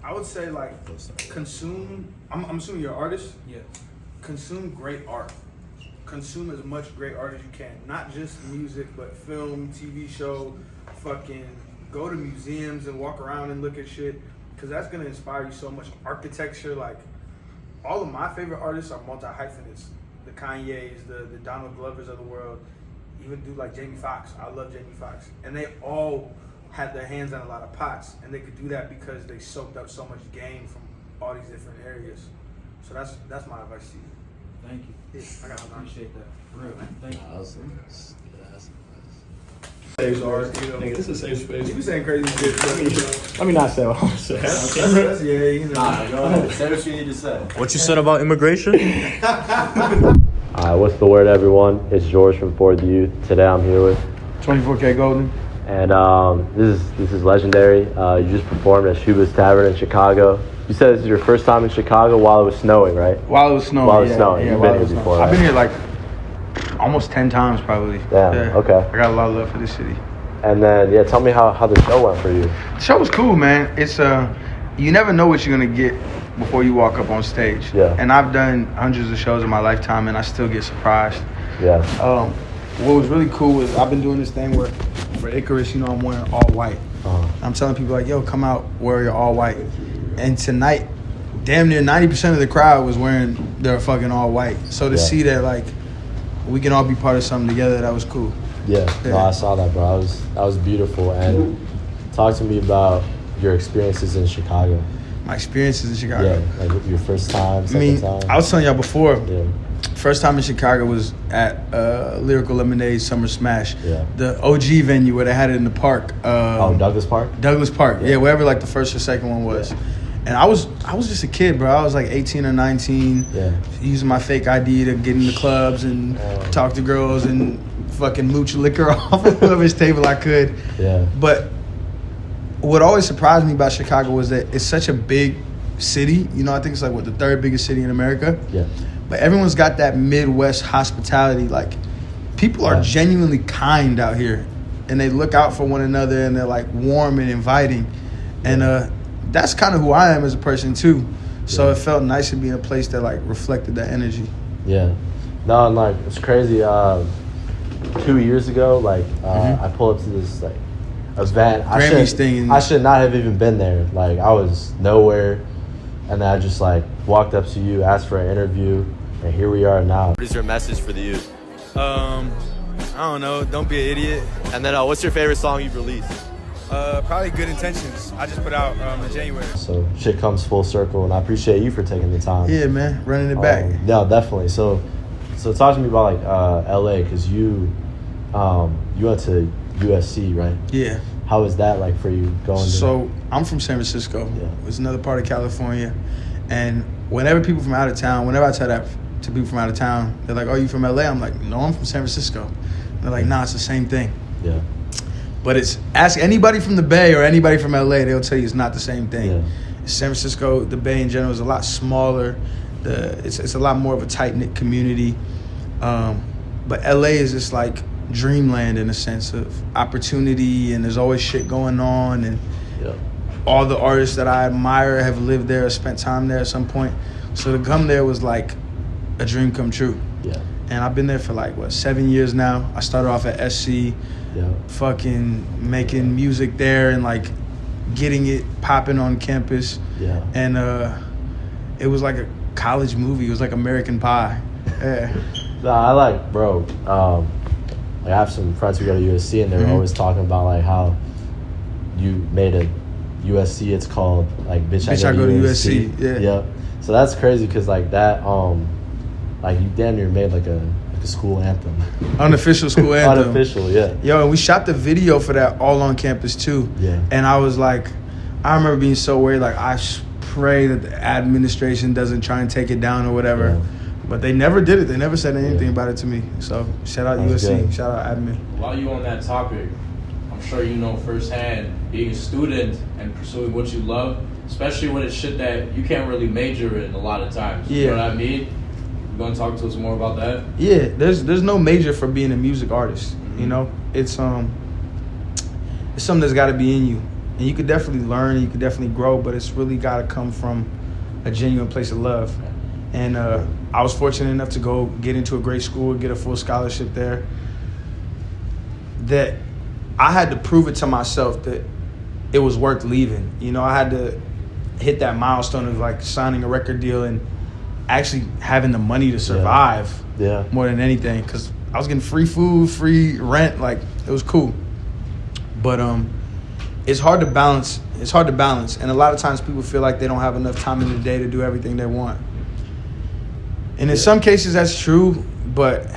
I would say like consume. I'm assuming you're an artist. Yeah. Consume great art. Consume as much great art as you can. Not just music, but film, TV show. Fucking go to museums and walk around and look at shit, because that's gonna inspire you so much. Architecture, like all of my favorite artists are multi-hyphenates. The Kanyes, the Donald Glovers of the world. Even do like Jamie Foxx. I love Jamie Foxx, and they all had their hands on a lot of pots, and they could do that because they soaked up so much game from all these different areas. So that's my advice to you. Thank you. Yeah, I got appreciate that. For real, man. Thank you. Safe art, you know. Nigga, this is a safe space. You be saying crazy shit. Let me not say what I'm saying. That's yeah, you know. Nah, go ahead. Say what you need to say. What you said about immigration? What's the word, everyone? It's George from Fourth Youth. Today I'm here with 24kGoldn. And this is legendary. You just performed at Schubas Tavern in Chicago. You said this is your first time in Chicago while it was snowing, right? While it was snowing. While it was snowing. You've been here before, right? I've been here like almost 10 times probably. Damn, yeah. okay. I got a lot of love for this city. And then, tell me how the show went for you. The show was cool, man. It's you never know what you're gonna get before you walk up on stage. Yeah. And I've done hundreds of shows in my lifetime, and I still get surprised. Yeah. What was really cool was I've been doing this thing where for Icarus, you know, I'm wearing all white. I'm telling people like, yo, come out, wear your all white. And tonight, damn near 90% of the crowd was wearing their fucking all white. So to see that, like, we can all be part of something together, that was cool. Yeah. No, I saw that, bro. That was beautiful. And talk to me about your experiences in Chicago. My experiences in Chicago. Yeah, like your first time, second time. I was telling y'all before. Yeah. First time in Chicago was at Lyrical Lemonade Summer Smash. Yeah. The OG venue where they had it in the park. Douglas Park? Douglas Park, yeah, wherever like the first or second one was. Yeah. And I was just a kid, bro. I was like 18 or 19, using my fake ID to get into clubs and talk to girls and fucking mooch liquor off of whoever's table I could. Yeah. But what always surprised me about Chicago was that it's such a big city. You know, I think it's like, the third biggest city in America? Yeah. But everyone's got that Midwest hospitality. Like, people are genuinely kind out here, and they look out for one another, and they're like warm and inviting. And that's kind of who I am as a person too. So it felt nice to be in a place that like reflected that energy. Yeah. No, and like it's crazy. 2 years ago, like I pulled up to this like event. Grammys thing. I should not have even been there. Like I was nowhere, and then I just like walked up to you, asked for an interview, and here we are now. What is your message for the youth? I don't know. Don't be an idiot. And then, what's your favorite song you've released? Probably Good Intentions. I just put out in January. So shit comes full circle, and I appreciate you for taking the time. Yeah, man, running it back. No, definitely. So talk to me about like LA, because you went to USC, right? Yeah. How was that like for you going? So I'm from San Francisco. Yeah. It's another part of California, and whenever people from out of town, whenever I tell that to people from out of town, they're like, "Oh, you from LA?" I'm like, "No, I'm from San Francisco." And they're like, "Nah, it's the same thing." Yeah. But ask anybody from the Bay or anybody from LA, they'll tell you it's not the same thing. Yeah. San Francisco, the Bay in general, is a lot smaller. It's a lot more of a tight-knit community. But LA is just like dreamland in a sense of opportunity, and there's always shit going on, and all the artists that I admire have lived there or spent time there at some point. So to come there was like a dream come true. Yeah. And I've been there for like 7 years now. I started off at SC, fucking making music there and like getting it popping on campus. Yeah. And it was like a college movie. It was like American Pie. Yeah. No, I like, bro. Like I have some friends who go to USC, and they're always talking about like how you made a USC. It's called like Bitch I Go to USC. Yeah. Yep. So that's crazy because like that, like you damn near made like a school anthem. Unofficial school anthem. Unofficial, yeah. Yo, and we shot the video for that all on campus too. Yeah. And I was like, I remember being so worried. Like I pray that the administration doesn't try and take it down or whatever. Yeah. But they never did it. They never said anything about it to me. So shout out That's USC. good. Shout out admin. While you on that topic, I'm sure you know firsthand, being a student and pursuing what you love, especially when it's shit that you can't really major in a lot of times. Yeah. You know what I mean? You gonna talk to us more about that? Yeah, there's no major for being a music artist. You know, it's something that's got to be in you. And you could definitely learn, you could definitely grow, but it's really got to come from a genuine place of love. And I was fortunate enough to go get into a great school, get a full scholarship there, that I had to prove it to myself that it was worth leaving. You know, I had to hit that milestone of like signing a record deal and actually having the money to survive more than anything, because I was getting free food, free rent, like it was cool. But it's hard to balance. It's hard to balance, and a lot of times people feel like they don't have enough time in the day to do everything they want. And in some cases that's true, but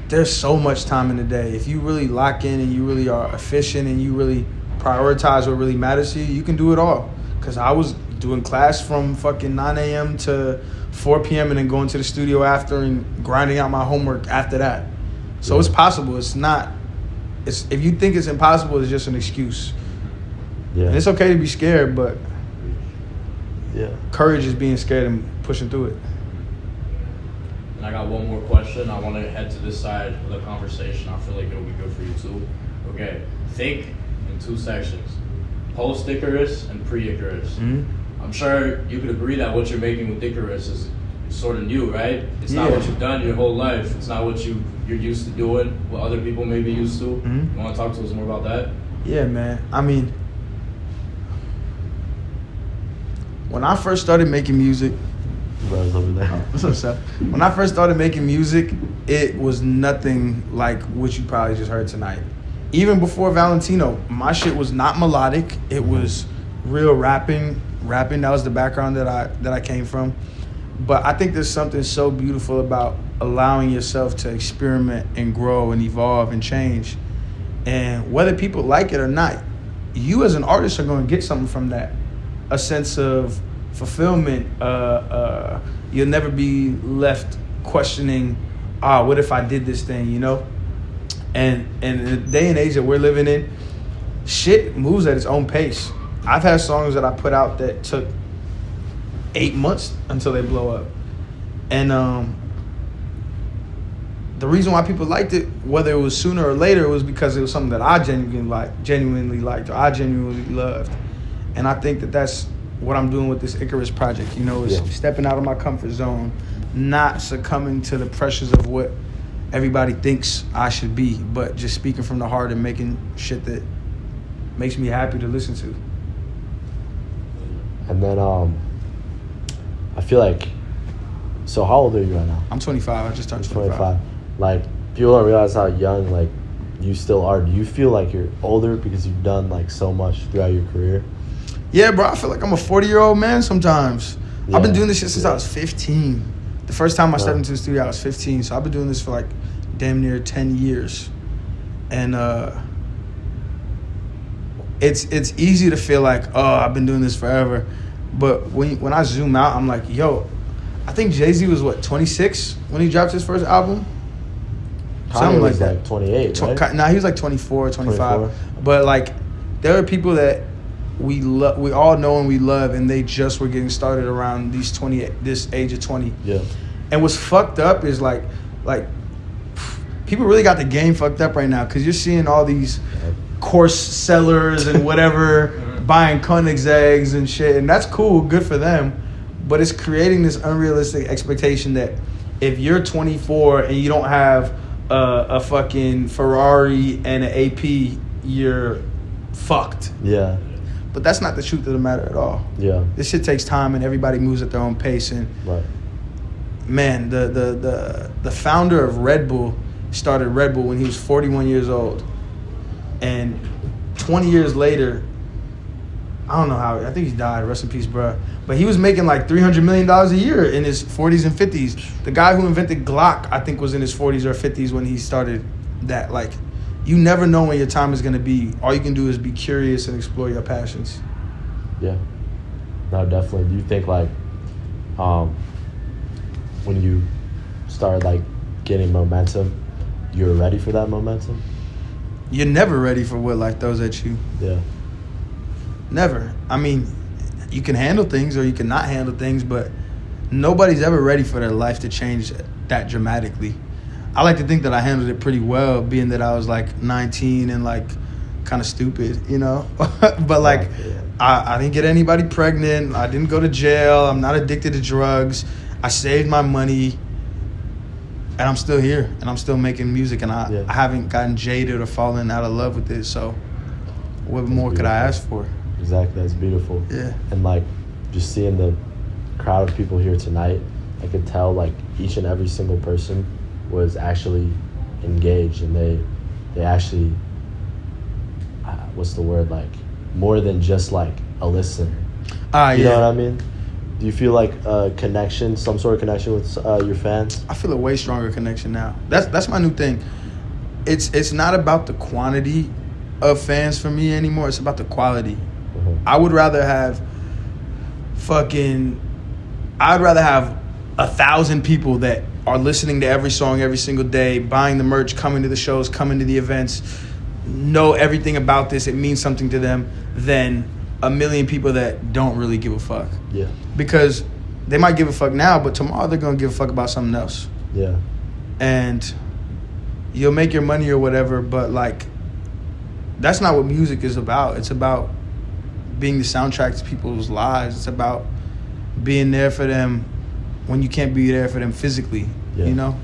there's so much time in the day. If you really lock in and you really are efficient and you really prioritize what really matters to you, you can do it all. Because I was doing class from fucking 9 a.m. to 4 p.m. and then going to the studio after and grinding out my homework after that. So it's possible. It's not. It's if you think it's impossible, it's just an excuse. Yeah. And it's okay to be scared, but courage is being scared and pushing through it. And I got one more question. I want to head to this side of the conversation. I feel like it'll be good for you too. Okay, think in two sections: post-Icarus and pre-Icarus. Mm-hmm. I'm sure you could agree that what you're making with Icarus is sort of new, right? It's not what you've done your whole life. It's not what you're used to doing, what other people may be used to. Mm-hmm. You want to talk to us more about that? Yeah, man. I mean, when I first started making music, Bro's over there. What's up, Seth? When I first started making music, it was nothing like what you probably just heard tonight. Even before Valentino, my shit was not melodic. It was real rapping. That was the background that I came from. But I think there's something so beautiful about allowing yourself to experiment and grow and evolve and change. And whether people like it or not, you as an artist are going to get something from that. A sense of fulfillment. You'll never be left questioning, what if I did this thing, you know? And in the day and age that we're living in, shit moves at its own pace. I've had songs that I put out that took 8 months until they blow up. And the reason why people liked it, whether it was sooner or later, was because it was something that I genuinely liked, or I genuinely loved. And I think that that's what I'm doing with this Icarus project, you know, is stepping out of my comfort zone, not succumbing to the pressures of what everybody thinks I should be, but just speaking from the heart and making shit that makes me happy to listen to. And then I feel like, so how old are you right now? I'm 25. I just turned 25. Like, people don't realize how young, like, you still are. Do you feel like you're older because you've done, like, so much throughout your career? Yeah, bro, I feel like I'm a 40-year-old man sometimes. Yeah. I've been doing this shit since I was 15. The first time I stepped into the studio, I was 15. So I've been doing this for, like, damn near 10 years. And it's easy to feel like, I've been doing this forever. But when I zoom out, I'm like, yo, I think Jay-Z was, 26 when he dropped his first album? Something like that. Like 28, right? Nah, he was like 24, 25. But, like, there are people that we all know and we love, and they just were getting started around this age of 20. Yeah. And what's fucked up is, like people really got the game fucked up right now, because you're seeing all these course sellers and whatever buying Koenigseggs and shit, and that's cool, good for them, but it's creating this unrealistic expectation that if you're 24 and you don't have a fucking Ferrari and an AP, you're fucked. Yeah. But that's not the truth of the matter at all. Yeah. This shit takes time, and everybody moves at their own pace. And man, the founder of Red Bull started Red Bull when he was 41 years old. And 20 years later, I don't know how, I think he died, rest in peace, bro. But he was making like $300 million a year in his 40s and 50s. The guy who invented Glock, I think, was in his 40s or 50s when he started that. Like, you never know when your time is going to be. All you can do is be curious and explore your passions. Yeah. No, definitely. Do you think, like, when you started, like, getting momentum, you were ready for that momentum? You're never ready for what life throws at you. Yeah. Never. I mean, you can handle things or you can not handle things, but nobody's ever ready for their life to change that dramatically. I like to think that I handled it pretty well, being that I was like 19 and like kind of stupid, you know. But like, I didn't get anybody pregnant. I didn't go to jail. I'm not addicted to drugs. I saved my money, and I'm still here, and I'm still making music, and I haven't gotten jaded or fallen out of love with it. So, what more could I ask for? Exactly, that's beautiful. Yeah. And like, just seeing the crowd of people here tonight, I could tell like each and every single person was actually engaged, and they actually, what's the word, like more than just like a listener. You know what I mean? Do you feel like a connection, some sort of connection with your fans? I feel a way stronger connection now. That's my new thing. It's not about the quantity of fans for me anymore. It's about the quality. I would rather have 1,000 people that are listening to every song every single day, buying the merch, coming to the shows, coming to the events, know everything about this, it means something to them, than 1 million people that don't really give a fuck. Yeah. Because they might give a fuck now, but tomorrow they're going to give a fuck about something else. Yeah. And you'll make your money or whatever, but like, that's not what music is about. It's about being the soundtrack to people's lives. It's about being there for them when you can't be there for them physically. You know,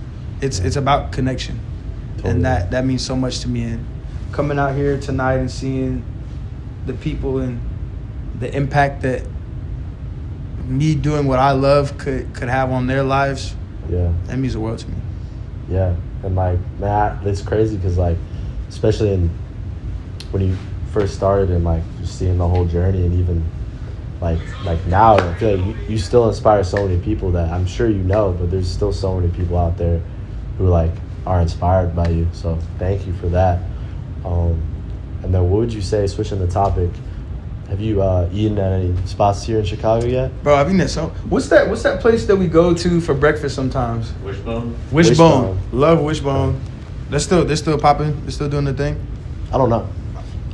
it's about connection. Totally. And that means so much to me. And coming out here tonight and seeing the people and the impact that me doing what I love could have on their lives, that means the world to me. Yeah. And like, man, it's crazy because like, especially when you first started and like just seeing the whole journey, and even like now, I feel like you still inspire so many people that I'm sure you know, but there's still so many people out there who like are inspired by you. So thank you for that. And then what would you say, switching the topic, have you eaten at any spots here in Chicago yet? Bro, I've eaten at some. What's that place that we go to for breakfast sometimes? Wishbone. Love Wishbone. They're still popping. They're still doing the thing. I don't know.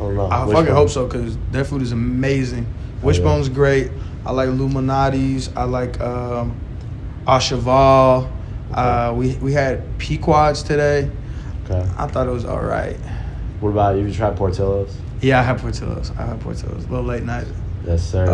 I fucking hope so, because their food is amazing. Wishbone's great. I like Illuminati's. I like Cheval. We had Pequod's today. Okay. I thought it was all right. What about you? You tried Portillo's? Yeah, I had Portillo's. A little late night. Yes, sir.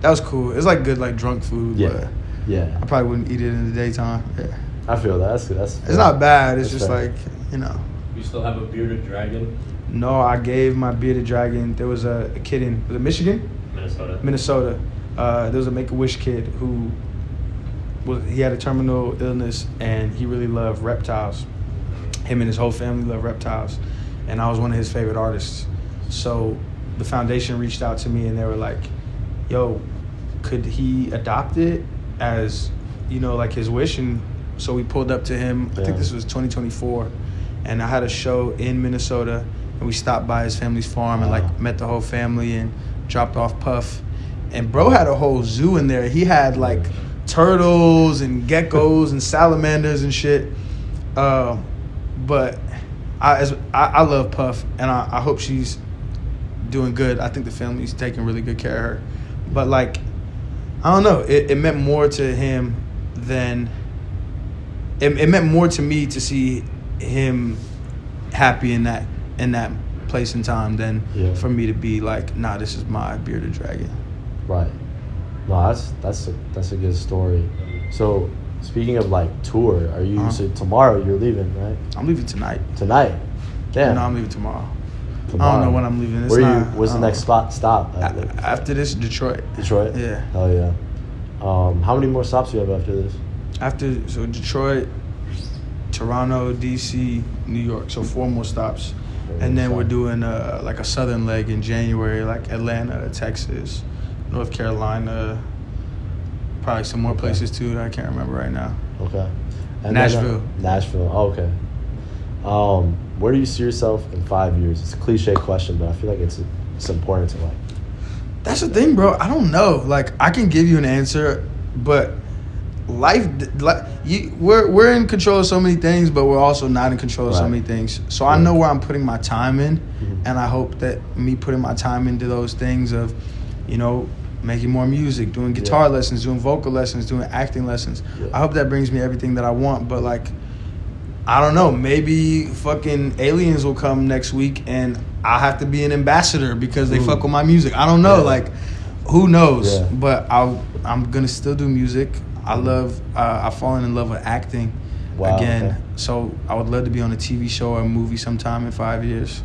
That was cool. It's like good, like drunk food. Yeah. But I probably wouldn't eat it in the daytime. Yeah. I feel that. That's it's not bad. It's just fair. Like, you know. You still have a bearded dragon? No, I gave my bearded dragon. There was a kid was it Michigan? Minnesota. There was a Make-A-Wish kid who he had a terminal illness, and he really loved reptiles. Him and his whole family love reptiles, and I was one of his favorite artists. So the foundation reached out to me, and they were like, yo, could he adopt it as, you know, like his wish? And so we pulled up to him. I think this was 2024, and I had a show in Minnesota, and we stopped by his family's farm and like met the whole family and dropped off Puff. And bro had a whole zoo in there. He had like turtles and geckos and salamanders and shit. But I love Puff, and I hope she's doing good. I think the family's taking really good care of her. But like, I don't know. It meant more to him than it meant more to me to see him happy in that place and time than for me to be like, nah, this is my bearded dragon. Right. No, that's a good story. So speaking of like tour, are you so tomorrow you're leaving, right? I'm leaving tonight. Tonight? Damn. No, I'm leaving tomorrow. I don't know when I'm leaving. Where's the next stop? After this, Detroit. Detroit? Yeah. Oh yeah. How many more stops do you have after this? So Detroit, Toronto, DC, New York. So 4 more stops. And then we're doing like a southern leg in January, like Atlanta, Texas, North Carolina, probably some more places too that I can't remember right now. Okay. And Nashville. Nashville. Oh, okay. Where do you see yourself in 5 years? It's a cliche question, but I feel like it's important to like. That's the thing, bro. I don't know. Like, I can give you an answer, but we're in control of so many things, but we're also not in control of so many things. So I know where I'm putting my time in, and I hope that me putting my time into those things of, you know, making more music, doing guitar lessons, doing vocal lessons, doing acting lessons. I hope that brings me everything that I want, but like, I don't know, maybe fucking aliens will come next week and I have to be an ambassador because they fuck with my music. I don't know, like, who knows? Yeah. But I'm gonna still do music. I've fallen in love with acting again. Okay. So I would love to be on a TV show or a movie sometime in 5 years.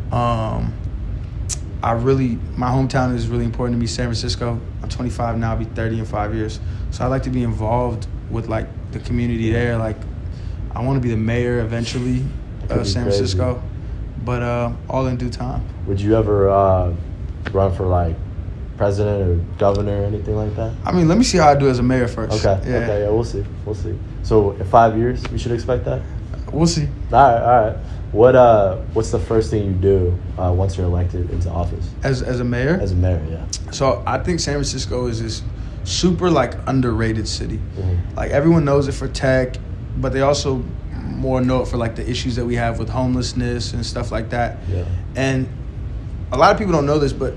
My hometown is really important to me, San Francisco. I'm 25 now, I'll be 30 in 5 years. So I like to be involved with like the community there. Like I want to be the mayor eventually of San Francisco, but all in due time. Would you ever run for like president or governor or anything like that? I mean, let me see how I do as a mayor first. Okay, we'll see. So in 5 years, we should expect that? We'll see. All right. What's the first thing you do once you're elected into office? As a mayor? As a mayor, yeah. So I think San Francisco is this super like underrated city. Mm-hmm. Like everyone knows it for tech, but they also more know it for like the issues that we have with homelessness and stuff like that. Yeah. And a lot of people don't know this, but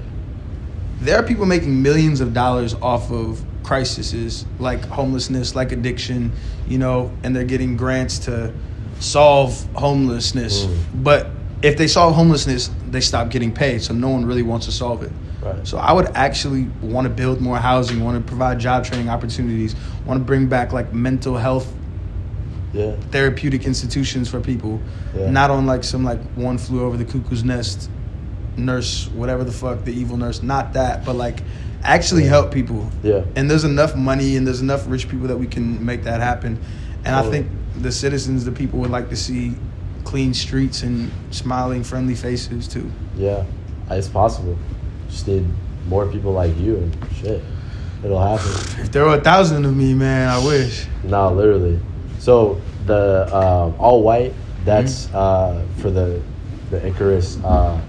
there are people making millions of dollars off of crises like homelessness, like addiction, and they're getting grants to solve homelessness. But if they solve homelessness, they stop getting paid, so no one really wants to solve it. Right. So I would actually want to build more housing, want to provide job training opportunities, want to bring back like mental health therapeutic institutions for people, not on like some like One Flew Over the Cuckoo's Nest nurse, whatever the fuck, the evil nurse, not that, but like actually help people. Yeah. And there's enough money and there's enough rich people that we can make that happen. And I think the citizens, the people would like to see clean streets and smiling, friendly faces too. Yeah, it's possible. Just need more people like you and shit. It'll happen. If there were 1,000 of me, man, I wish. No, literally. So the all white, that's for the Icarus the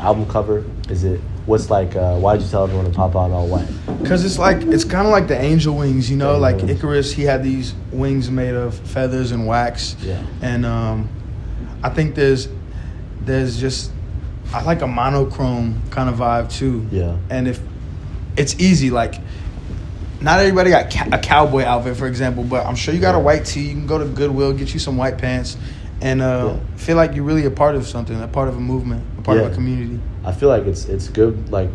album cover. Is it? What's like? Why did you tell everyone to pop out all white? Because it's kind of like the angel wings, like Icarus. He had these wings made of feathers and wax. Yeah. And I think there's just, I like a monochrome kind of vibe too. Yeah. And if it's easy, like not everybody got a cowboy outfit, for example, but I'm sure you got a white tee. You can go to Goodwill, get you some white pants, and feel like you're really a part of something, a part of a movement, a part of a community. I feel like it's good. Like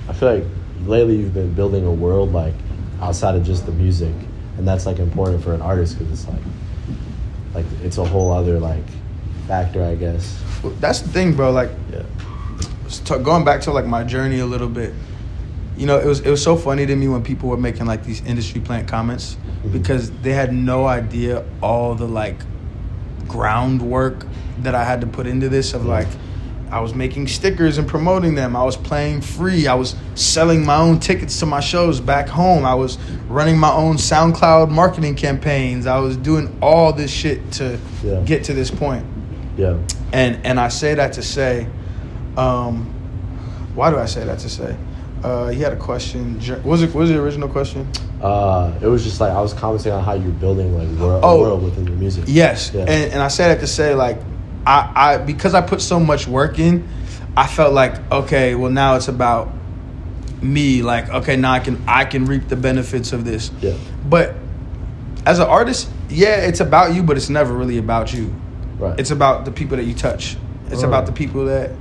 I feel like lately you've been building a world like outside of just the music, and that's like important for an artist because it's like it's a whole other like factor, I guess. Well, that's the thing, bro. Like, going back to like my journey a little bit. It was so funny to me when people were making like these industry plant comments because they had no idea all the like groundwork that I had to put into this of like I was making stickers and promoting them. I was playing free. I was selling my own tickets to my shows back home. I was running my own SoundCloud marketing campaigns. I was doing all this shit to get to this point. Yeah. And I say that to say, why do I say that to say? He had a question. What was the original question? It was just like I was commenting on how you're building like a world within your music. Yes, and I say that to say like I because I put so much work in, I felt like okay, well now it's about me. Like okay, now I can reap the benefits of this. Yeah. But as an artist, it's about you, but it's never really about you. Right. It's about the people that you touch. It's about the people that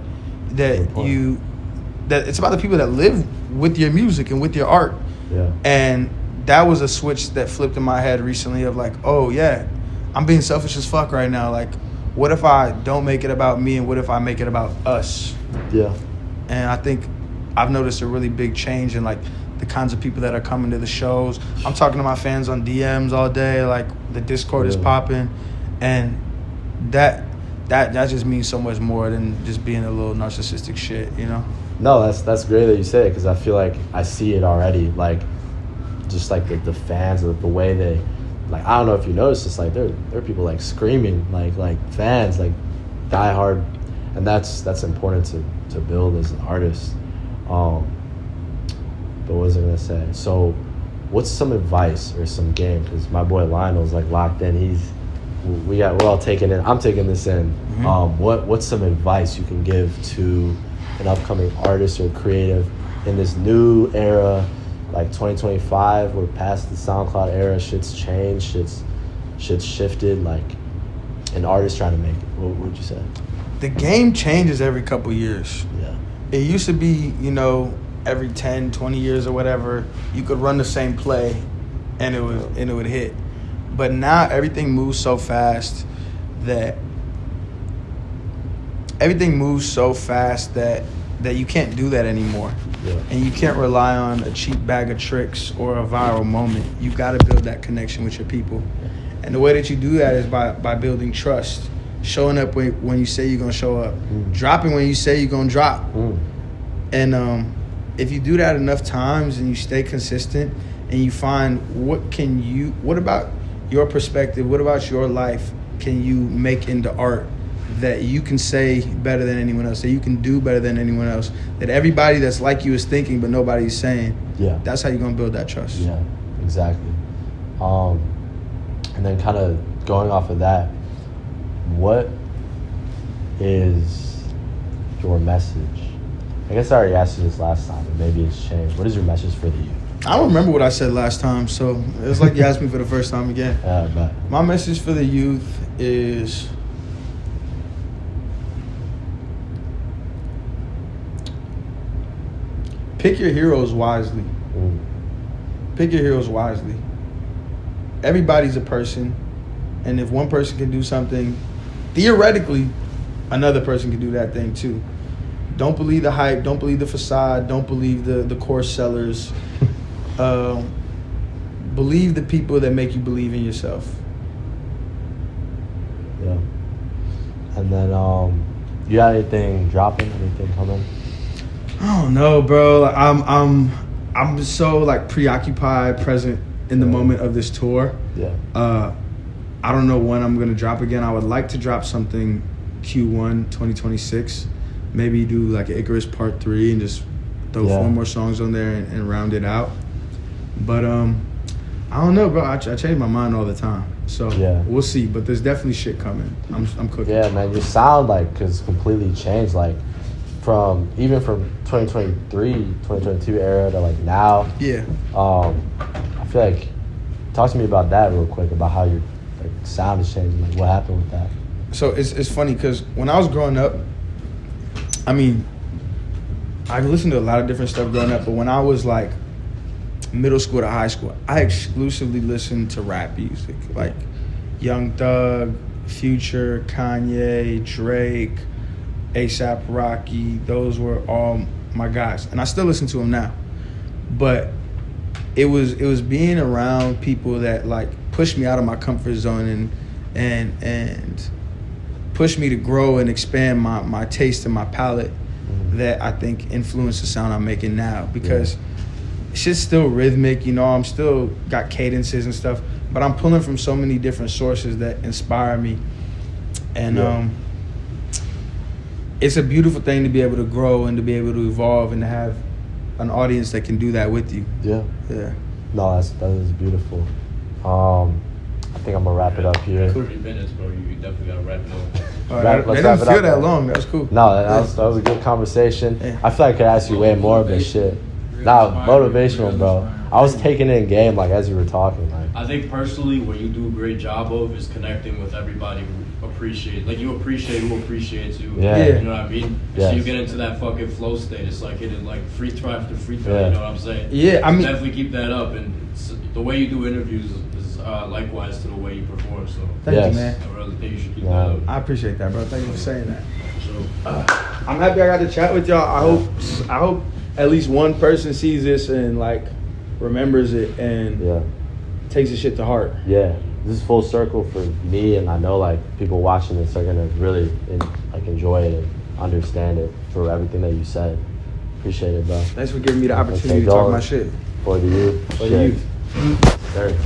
it's about the people that live with your music and with your art. Yeah. And that was a switch that flipped in my head recently of like, oh yeah, I'm being selfish as fuck right now. Like, what if I don't make it about me and what if I make it about us? Yeah. And I think I've noticed a really big change in like the kinds of people that are coming to the shows. I'm talking to my fans on DMs all day. Like the Discord is popping, and that just means so much more than just being a little narcissistic shit, No, that's great that you say it because I feel like I see it already. Like, just like the fans, the way they, like I don't know if you noticed, it's like there are people like screaming, like fans, like die hard, and that's important to build as an artist. But what was I gonna say? So, what's some advice or some game? Because my boy Lionel's like locked in. We're all taking it. I'm taking this in. Mm-hmm. What's some advice you can give to an upcoming artist or creative in this new era, like 2025? We're past the SoundCloud era. Shit's changed. Shit's shifted. Like an artist trying to make it. What would you say? the game changes every couple years. Yeah. It used to be, you know, every 10, 20 years or whatever, you could run the same play and it would hit. But now everything moves so fast that you can't do that anymore. Yeah. And you can't rely on a cheap bag of tricks or a viral moment. You got to build that connection with your people. And the way that you do that is by building trust. Showing up when you say you're going to show up. Dropping when you say you're going to drop. And if you do that enough times and you stay consistent and you find what about your perspective, what about your life can you make into art that you can say better than anyone else, that you can do better than anyone else, that everybody that's like you is thinking but nobody's saying. Yeah. That's how you're going to build that trust. Yeah, exactly. And then kind of going off of that, what is your message? I guess I already asked you this last time, but maybe it's changed. What is your message for the youth? I don't remember what I said last time, so it's like you asked me for the first time again. But my message for the youth is pick your heroes wisely. Pick your heroes wisely. Everybody's a person, and if one person can do something, theoretically, another person can do that thing too. Don't believe the hype. Don't believe the facade. Don't believe the course sellers. Believe the people that make you believe in yourself. Yeah. And then, you got anything dropping? Anything coming? I don't know, bro. I'm so like preoccupied, present in the moment of this tour. Yeah. I don't know when I'm gonna drop again. I would like to drop something Q1 2026. Maybe do like Icarus Part 3 and just throw 4 more songs on there and round it out. But I don't know, bro. I change my mind all the time. So we'll see. But there's definitely shit coming. I'm cooking. Yeah, man. Your sound has completely changed. Like from 2023, 2022 era to like now. Yeah. I feel like talk to me about that real quick, about how your sound is changing. Like what happened with that? So it's funny because when I was growing up, I mean, I listened to a lot of different stuff growing up, but when I was like middle school to high school, I exclusively listened to rap music, like Young Thug, Future, Kanye, Drake, A$AP Rocky. Those were all my guys, and I still listen to them now. But it was being around people that like pushed me out of my comfort zone and pushed me to grow and expand my taste and my palate that I think influenced the sound I'm making now, because shit's still rhythmic, you know, I'm still got cadences and stuff, but I'm pulling from so many different sources that inspire me. And it's a beautiful thing to be able to grow and to be able to evolve and to have an audience that can do that with you. Yeah. No, that is beautiful. I think I'm gonna wrap it up here. 30 minutes, bro. You definitely gotta wrap it up. They didn't feel that long. That was cool. No, that was a good conversation. Yeah. I feel like I could ask you way more, but shit. Nah, motivational, bro. I was taking it in game, like as you were talking. Like I think personally, what you do a great job of is connecting with everybody who appreciates. Like you appreciate who appreciates you. Yeah. You know what I mean? Yes. So you get into that fucking flow state. It's like hitting like free throw after free throw. Yeah. You know what I'm saying? Yeah, I mean, definitely keep that up, and the way you do interviews is likewise to the way you perform. So thank you, man. I really think you should keep that up. I appreciate that, bro. Thank you for saying that. I'm happy I got to chat with y'all. I hope at least one person sees this and like remembers it and takes the shit to heart. Yeah, this is full circle for me, and I know like people watching this are gonna really enjoy it and understand it for everything that you said. Appreciate it, bro. Thanks for giving me the opportunity to talk my shit. For the youth. For the youth. Sir.